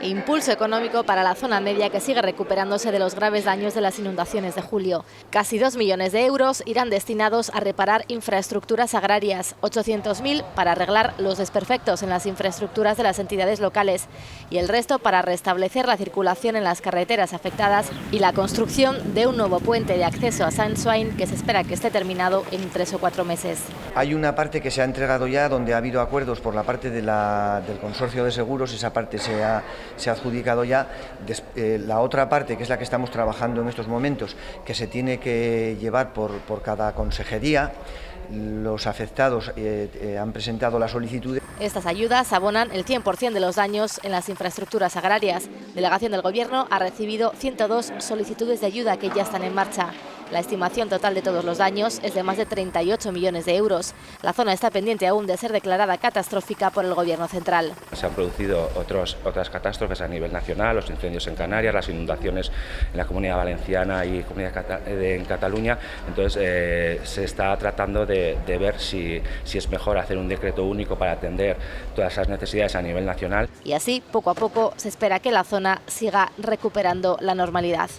e impulso económico para la zona media, que sigue recuperándose de los graves daños de las inundaciones de julio. Casi 2 millones de euros irán destinados a reparar infraestructuras agrarias, 800.000 para arreglar los desperfectos en las infraestructuras de las entidades locales y el resto para restablecer la circulación en las carreteras afectadas y la construcción de un nuevo puente de acceso a Sant Joan, que se espera que esté terminado en 3 o 4 meses. Hay una parte que se ha entregado ya, donde ha habido acuerdos por la parte del consorcio de seguros. Esa parte se ha adjudicado ya. La otra parte, que es la que estamos trabajando en estos momentos, que se tiene que llevar por cada consejería. Los afectados han presentado la solicitud. Estas ayudas abonan el 100% de los daños en las infraestructuras agrarias. Delegación del Gobierno ha recibido 102 solicitudes de ayuda que ya están en marcha. La estimación total de todos los daños es de más de 38 millones de euros. La zona está pendiente aún de ser declarada catastrófica por el Gobierno central. Se han producido otras catástrofes a nivel nacional, los incendios en Canarias, las inundaciones en la Comunidad Valenciana y en Cataluña. Entonces se está tratando de ver si es mejor hacer un decreto único para atender todas esas necesidades a nivel nacional. Y así, poco a poco, se espera que la zona siga recuperando la normalidad.